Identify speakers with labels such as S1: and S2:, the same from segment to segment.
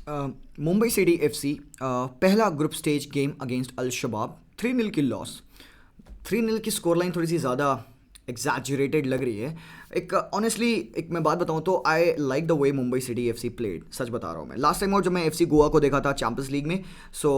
S1: Mumbai City FC पहला group stage game against अल शबाब 3-0 की loss. 3-0 की स्कोर लाइन थोड़ी सी ज़्यादा एग्जैजुरेटेड लग रही है। एक ऑनेस्टली एक मैं बात बताऊं तो I like the way Mumbai City FC played. सच बता रहा हूं मैं। लास्ट टाइम और जब मैं एफसी गोवा को देखा था चैंपियंस लीग में, सो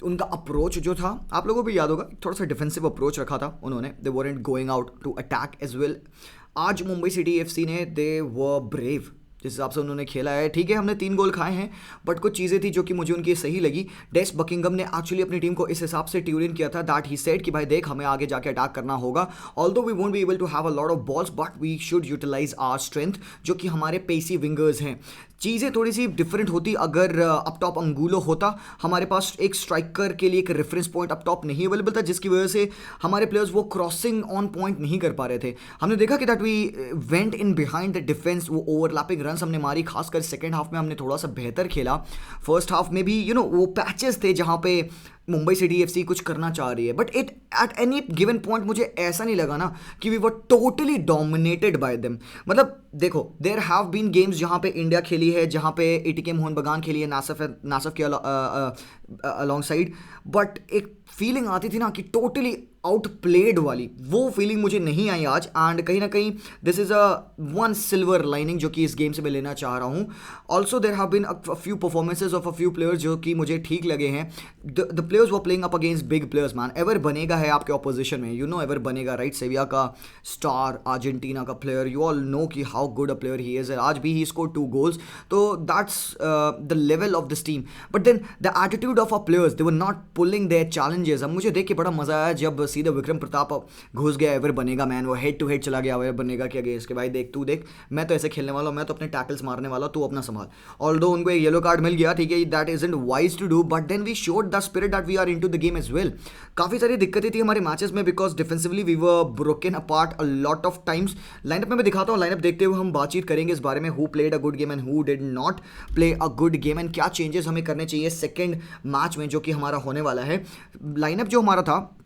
S1: उनका अप्रोच जो था आप लोगों को भी याद होगा, थोड़ा सा डिफेंसिव अप्रोच रखा था उन्होंने। They weren't going out to attack as well. आज मुंबई सिटी एफसी ने दे वर ब्रेव जिस हिसाब से उन्होंने खेला है। ठीक है, हमने 3 गोल खाए हैं, बट कुछ चीज़ें थी जो कि मुझे उनकी सही लगी। डेस बकिंगम ने एक्चुअली अपनी टीम को इस हिसाब से ट्यून इन किया था दैट ही सेड कि भाई देख, हमें आगे जाके अटैक करना होगा। Although we won't be able to have a lot of balls, but we should utilize our strength, जो कि हमारे पेसी विंगर्स हैं। चीज़ें थोड़ी सी डिफरेंट होती अगर अप टॉप अंगुलो होता। हमारे पास एक स्ट्राइकर के लिए एक रेफरेंस पॉइंट अप टॉप नहीं अवेलेबल था, जिसकी वजह से हमारे प्लेयर्स वो क्रॉसिंग ऑन पॉइंट नहीं कर पा रहे थे। हमने देखा कि that we went in behind the defence, वो ओवरलैपिंग रन्स हमने मारी। खासकर सेकेंड हाफ में हमने थोड़ा सा बेहतर खेला। फर्स्ट हाफ में भी वो पैचेस थे जहाँ पे मुंबई सिटी एफसी कुछ करना चाह रही है, but it at any given point मुझे ऐसा नहीं लगा ना कि we were totally dominated by them. मतलब देखो, देयर हैव बीन गेम्स जहाँ पे इंडिया खेली है, जहाँ पे एटीके मोहन बगान खेली है नासफ के अलॉन्ग साइड, बट एक फीलिंग आती थी ना कि टोटली आउट प्लेड वाली, वो फीलिंग मुझे नहीं आई आज। एंड कहीं ना कहीं this is a one silver lining जो कि इस गेम से मैं लेना चाह रहा हूँ। Also there have been a few performances of a few players जो कि मुझे ठीक लगे हैं। द प्लेयर्स वो playing up against big players man. Ever Banega है आपके ऑपोजिशन में, you know Ever Banega right, Sevilla का स्टार, अर्जेंटीना का प्लेयर, यू ऑल नो कि how good a player he is. आज भी ही स्कोर 2 गोल्स, तो that's the level of this team. But then the attitude of a players, they were not pulling their challenges. अब मुझे देख के बड़ा मजा आया जब सीधे विक्रम प्रताप घुस गया एवर बनेगा मैन, वो हेड टू हेड चला गया एवर बनेगा के अगेंस्ट के। भाई देख, तू देख, मैं तो ऐसे खेलने वाला हूँ, मैं तो अपने टैकल्स मारने वाला हूँ, तू अपना संभाल। ऑल्दो उनको एक येलो कार्ड मिल गया, ठीक है, that isn't wise to do, but then we showed the spirit that we are into the game as well. काफी सारी दिक्कतें थी हमारे मैचेस में because defensively we were broken apart a lot of times. Lineup में मैं दिखाता हूँ, लाइनअप देखते हुए हम बातचीत करेंगे इस बारे में, who played a good game and who did not play a good game, and क्या चेंजेस हमें करने चाहिए सेकेंड मैच में जो कि हमारा होने वाला है। लाइनअप जो हमारा था,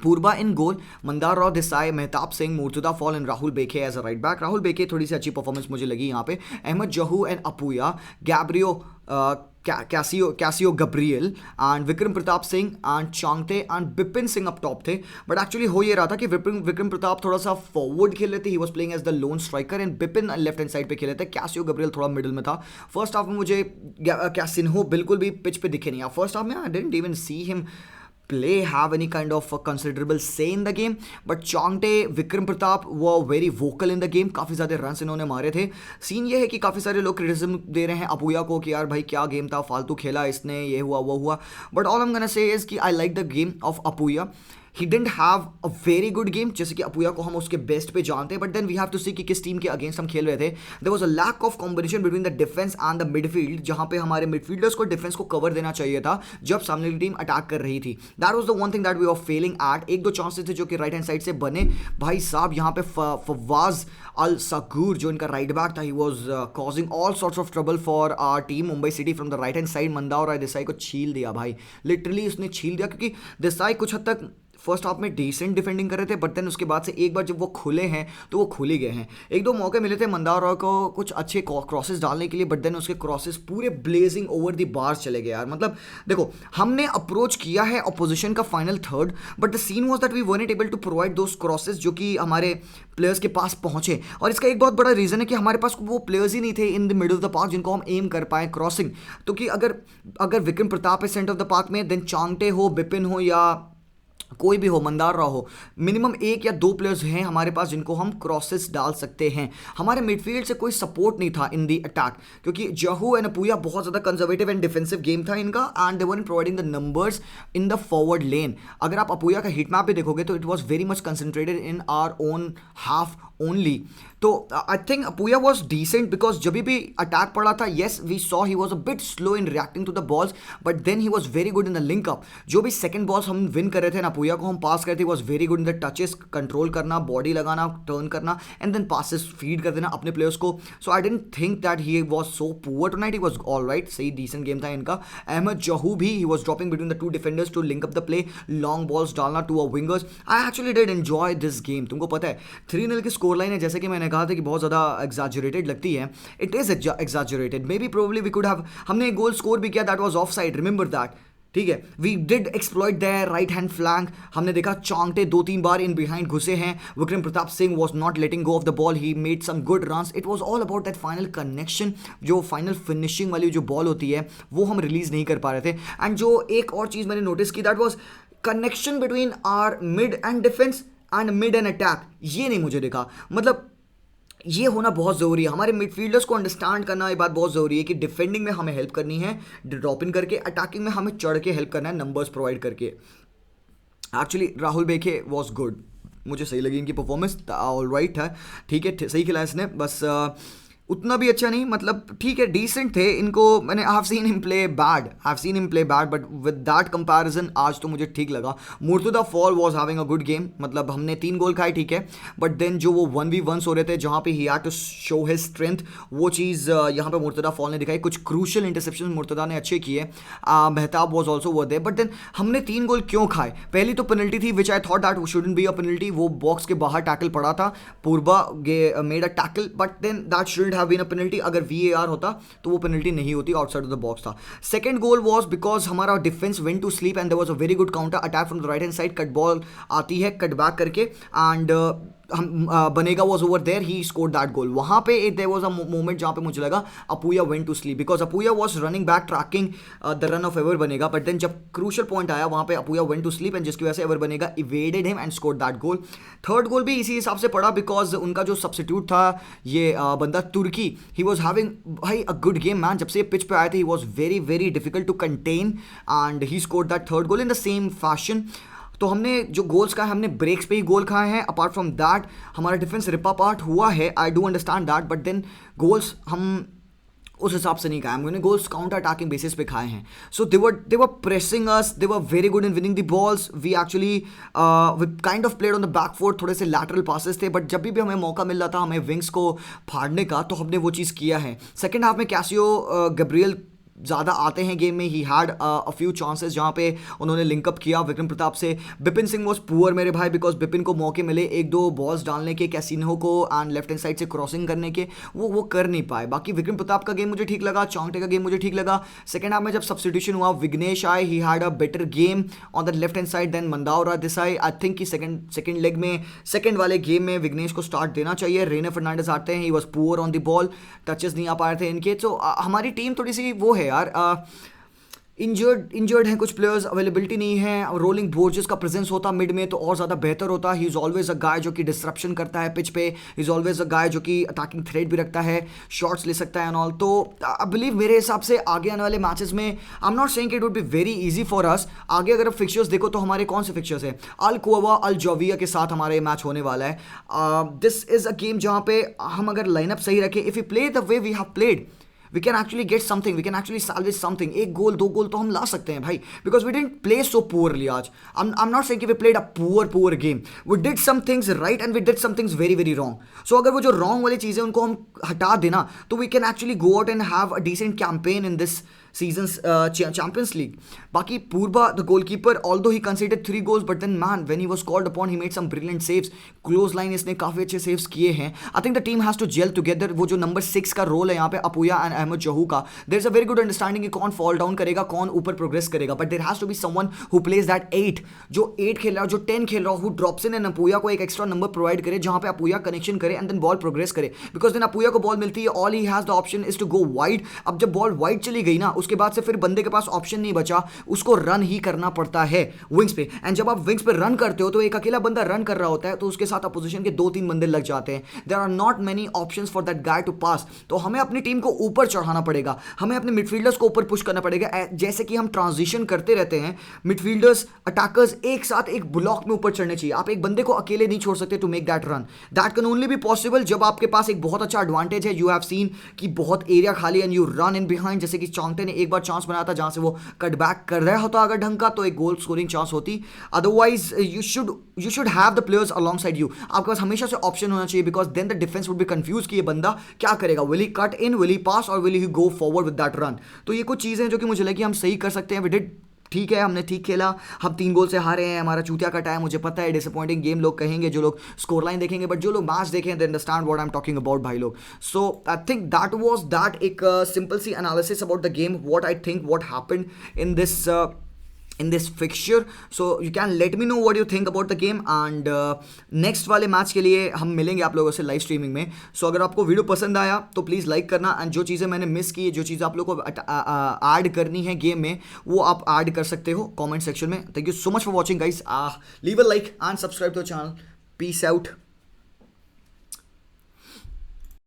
S1: Phurba in goal, Mandar Rao Desai, Mehtab Singh, Mourtada Fall and Rahul Bheke as a right back. Rahul Bheke थोड़ी सी अच्छी परफॉर्मेंस मुझे लगी यहाँ पे। Ahmed Jahouh and Apuia, Gabriel Cassio Gabriel and Vikram Pratap Singh and Chhangte and Bipin Singh up top थे। बट एक्चुअली हो ये रहा था कि विक्रम प्रताप थोड़ा सा फॉरवर्ड खेल रहे थे, he was playing as the lone striker, and Bipin left hand side पे खेल रहे थे। कैसियो गब्रियल थोड़ा मिडिल में था। फर्स्ट हाफ में मुझे कैसिन्हो बिल्कुल भी पिच पे दिखे नहीं। फर्स्ट हाफ में I didn't even see him play have any kind of a considerable say in the game, but Chongte, Vikram Pratap were very vocal in the game। काफ़ी ज़्यादा रन्स इन्होंने मारे थे। सीन ये है कि काफ़ी सारे लोग क्रिटिसिज्म दे रहे हैं अपूया को कि यार भाई क्या गेम था, फालतू खेला इसने, ये हुआ वो हुआ, but all I am gonna say is कि I like the game of Apuia. He didn't have a very good game, जैसे कि अपूया को हम उसके बेस्ट पे जानते हैं, but then we have to see कि किस टीम के अगेंस्ट हम खेल रहे थे। There was a lack of combination between the defence and the midfield, जहां पे हमारे मिडफील्डर्स को डिफेंस को कवर देना चाहिए था जब सामने की टीम अटैक कर रही थी। That was the one thing that we were failing at. 1-2 chances थे जो कि राइट हैंड साइड से बने। भाई साहब यहाँ पे फवाज अल सगूर जो इनका राइट बैक था, he was causing all sorts of trouble for our team Mumbai City from the right hand side. Mandar Rao Desai को छील दिया भाई, लिटरली उसने छील दिया, क्योंकि देसाई कुछ हद तक फर्स्ट हाफ में डिसेंट डिफेंडिंग कर रहे थे, बट देन उसके बाद से एक बार जब वो खुले हैं तो वो खुल ही गए हैं। 1-2 मौके मिले थे मंदार राव को कुछ अच्छे क्रॉसेस डालने के लिए, बट देन उसके क्रॉसेस पूरे ब्लेजिंग ओवर द बार्स चले गए यार। मतलब देखो, हमने अप्रोच किया है अपोजिशन का final third, but the scene was that we weren't able to provide those crosses जो कि हमारे प्लेयर्स के पास पहुंचे। और इसका एक बहुत बड़ा रीजन है कि हमारे पास वो प्लेयर्स ही नहीं थे in the middle of the park जिनको हम एम कर पाए क्रॉसिंग। तो कि अगर विक्रम प्रताप है सेंटर ऑफ द पार्क में, देन चांगटे हो, बिपिन हो, या कोई भी हो, मंदार राव हो, मिनिमम 1 या 2 प्लेयर्स हैं हमारे पास जिनको हम क्रॉसेस डाल सकते हैं। हमारे मिडफील्ड से कोई सपोर्ट नहीं था इन दी अटैक, क्योंकि जहू एंड अपूया बहुत ज़्यादा कंजर्वेटिव एंड डिफेंसिव गेम था इनका, and they were providing the numbers in the forward lane. अगर आप अपूया का हिट मैप भी देखोगे तो it was very much concentrated in our own half only. तो I think Apuia was decent because जब भी अटैक पड़ा था, yes we saw he was a bit slow in reacting to the balls, but then he was very good in the link up. जो भी second balls हम win कर रहे थे ना, अपूया को हम पास करते, was very good in the touches, control करना, बॉडी लगाना, टर्न करना, एंड देन पासेस फीड कर देना अपने प्लेयर्स को। So I don't think that he was so poor tonight, he was all right, सही डिसेंट गेम था इनका। अहमद जहू भी, he was dropping between the 2 defenders to link up the play, long balls डालना to a wingers. I actually did enjoy this game. तुमको पता है 3-0 की score line है, जैसे कि मैंने मैंने कहा था कि बहुत ज़्यादा एग्जैजरेटेड लगती है, it is exaggerated, may be probably we could have, हमने एक गोल स्कोर भी किया, that was off side, remember that, ठीक है। We did exploit their right hand flank, हमने देखा चोंगटे 2-3 बार इन बिहाइंड घुसे हैं, Vikram Pratap Singh was not letting go of the ball, he made some good runs, it was all about that final connection, जो final finishing वाली जो बॉल होती है वो हम रिलीज नहीं कर पा रहे थे। एंड जो एक और चीज़ मैंने नोटिस की, that was connection between our mid and defence and mid and attack, ये नहीं मुझे दिखा। मतलब ये होना बहुत ज़रूरी है, हमारे मिडफील्डर्स को अंडरस्टैंड करना ये बात बहुत ज़रूरी है कि डिफेंडिंग में हमें हेल्प करनी है ड्रॉप इन करके, अटैकिंग में हमें चढ़ के हेल्प करना है नंबर्स प्रोवाइड करके। एक्चुअली राहुल बेखे वॉज गुड, मुझे सही लगी इनकी परफॉर्मेंस, ऑल राइट है, ठीक है, सही खिलाया इसने, बस उतना भी अच्छा नहीं, मतलब ठीक है, डिसेंट थे इनको, मैंने I have seen him play bad, but with that comparison आज तो मुझे ठीक लगा। Mourtada Fall was having a good game, मतलब हमने 3 गोल खाए, ठीक है, बट देन जो वो 1v1 हो रहे थे जहाँ पे he had to show his strength, वो चीज़ यहाँ पे मुर्तुदा फॉल ने दिखाई। कुछ क्रूशल इंटरसेप्शन मुर्तुदा ने अच्छे किए, मेहताब वॉज ऑल्सो वो दे, बट देन हमने 3 गोल क्यों खाए? पहली तो पेनल्टी थी which I thought that shouldn't be a penalty, वो बॉक्स के बाहर टैकल पड़ा था, Phurba made a tackle, but then that shouldn't have been a penalty, अगर VAR होता तो वो पेनल्टी नहीं होती, आउटसाइड ऑफ द बॉक्स था। सेकंड गोल वाज बिकॉज हमारा defence went to sleep and there was a very good counter attack from the right hand side, cut ball आती है कट बैक करके, एंड हम Banega was over there, he scored that goal. वहाँ पे there was a moment जहाँ पे मुझे लगा Apuia went to sleep, because Apuia was running back tracking the run of Ever Banega, but then जब क्रूशल पॉइंट आया वहाँ पे Apuia went to sleep, and जिसकी वजह से Ever Banega evaded him and scored that goal. Third goal भी इसी हिसाब से पड़ा, बिकॉज उनका जो सब्स्टिट्यूट था ये बंदा तुर्की, ही वॉज हैविंग भाई अ गुड गेम मैन, जब से पिच पे आए थे he was very very difficult to contain, and he scored that third goal in the same fashion. तो हमने जो गोल्स खाए, हमने ब्रेक्स पे ही गोल खाए हैं, अपार्ट फ्रॉम दैट हमारा डिफेंस रिपा पार्ट हुआ है, I do understand that, but then goals हम उस हिसाब से नहीं खाए, हमने गोल्स काउंटर अटैकिंग बेसिस पे खाए हैं। So they were pressing us, they were very good in winning the balls, we actually we kind of played on the back foot, थोड़े से लैटरल पासेस थे, बट जब भी हमें मौका मिल रहा था हमें विंग्स को फाड़ने का, तो हमने वो चीज़ किया है। सेकेंड हाफ में कैसियो गब्रियल ज़्यादा आते हैं गेम में, he had a few chances जहाँ पे उन्होंने लिंकअप किया विक्रम प्रताप से। बिपिन सिंह वॉज पुअर मेरे भाई, बिकॉज बिपिन को मौके मिले 1-2 बॉल्स डालने के, कैसिनो को एंड लेफ्ट हैंड साइड से क्रॉसिंग करने के, वो कर नहीं पाए। बाकी विक्रम प्रताप का गेम मुझे ठीक लगा, चोंगटे का गेम मुझे ठीक लगा। सेकंड हाफ में जब सब्स्टिट्यूशन हुआ, विग्नेश आए, he had a better game on the left hand side then मंदावरा Desai. I think कि सेकंड लेग में, सेकंड वाले गेम में विग्नेश को स्टार्ट देना चाहिए। रेने फर्नांडिस आते हैं, he was poor on the ball, touches नहीं आ पा रहे थे इनके। तो हमारी टीम थोड़ी सी वो है यार, इंजर्ड हैं कुछ प्लेयर्स, अवेलेबिलिटी नहीं है। रोलिंग बोर्जेस का प्रेजेंस होता मिड में तो और ज़्यादा बेहतर होता। ही इज़ ऑलवेज अ गाय जो कि डिस्ट्रप्शन करता है पिच पे, ही इज़ ऑलवेज अ गाय जो कि अटैकिंग थ्रेड भी रखता है, शॉट्स ले सकता है एंड ऑल। तो आई बिलीव मेरे हिसाब से आगे आने वाले मैचेस में, I am not saying it would be very easy for us. आगे अगर आप फिक्चर्स देखो तो हमारे कौन से फिक्चर्स हैं, अल कुवा अल जोविया के साथ हमारे मैच होने वाला है। दिस इज़ अ गेम जहाँ पे हम अगर लाइनअप सही रखें, if you play the way we have played, we can actually get something, we can actually salvage something। 1 गोल 2 गोल तो हम ला सकते हैं भाई, because we didn't play so poorly आज। I'm not saying कि we played a poor game, we did some things right and we did some things very very wrong। so अगर वो जो wrong वाली चीज़ें उनको हम हटा देना तो we can actually go out and have a decent campaign in this season's Champions League। बाकी पूर्वा the goalkeeper, although he conceded 3 goals, but then man when he was called upon he made some brilliant saves। close line इसने काफ़ी अच्छे saves किए हैं। I think the team has to gel together। वो जो number 6 का role है यहाँ पे अपूया एंड अहमद जहू का, there is a very good understanding कि कौन fall down करेगा, कौन ऊपर प्रोग्रेस करेगा, but there has to be someone who plays that 8, जो 8 खेल रहा है, जो 10 खेल रहा हो, who drops in and अपूया को एक एक्स्ट्रा नंबर प्रोवाइड करे जहाँ पे अपूया कनेक्शन करे एंड देन बॉल प्रोग्रेस करे, बिकॉज देन अपूया को बॉल मिलती है, all he has the option is to go wide. अब जब बॉल वाइड चली गई ना, उसके बाद से फिर बंदे के पास ऑप्शन नहीं बचा, उसको रन ही करना पड़ता है विंग्स पे। एंड जब आप विंग्स पे रन करते हो तो एक अकेला बंदा रन कर रहा होता है तो उसके साथ अपोजिशन के 2-3 बंदे लग जाते हैं। There are not many options for that guy to pass. तो हमें अपनी टीम को ऊपर चढ़ाना पड़ेगा, हमें अपने मिडफील्डर्स को ऊपर पुश करना पड़ेगा। जैसे कि हम ट्रांजिशन करते रहते हैं, मिडफील्डर्स अटैकर्स एक साथ एक ब्लॉक में ऊपर चढ़ने चाहिए। आप एक बंदे को अकेले नहीं छोड़ सकते to make that run. That can only be possible जब आपके पास एक बहुत अच्छा एडवांटेज है। यू हैव सीन कि बहुत एरिया खाली and you run in behind, जैसे कि चोंगटे ने एक बार चांस बनाया था जहां से वो कट बैक कर रहा होता अगर ढंग का तो एक गोल स्कोरिंग चांस होती। Otherwise you should have the players alongside you. आपके पास हमेशा से ऑप्शन होना चाहिए, because then the defence would be confuse कि ये बंदा क्या करेगा, will he cut in, will he pass और will he go forward with that run. तो ये कुछ चीज़ें जो कि मुझे लगी हम सही कर सकते हैं। वी डिड ठीक है, हमने ठीक खेला, हम 3 गोल से हारे हैं, हमारा चूतिया कटा है, मुझे पता है डिसअपॉइंटिंग गेम लोग कहेंगे, जो लोग स्कोर लाइन देखेंगे, बट जो लोग मैच देखें they understand what I am talking about भाई लोग. So I think that was that, एक सिंपल सी analysis about the game, what I think what happened in this fixture. So you can let me know what you think about the game, and next वाले match के लिए हम मिलेंगे आप लोगों से लाइव स्ट्रीमिंग में. सो अगर आपको वीडियो पसंद आया तो प्लीज़ लाइक करना, एंड जो चीज़ें मैंने मिस की, जो चीज़ें आप लोगों को ऐड करनी है गेम में, वो आप ऐड कर सकते हो कमेंट सेक्शन में. Thank you so much for watching guys. Leave a like and subscribe to the channel. Peace out.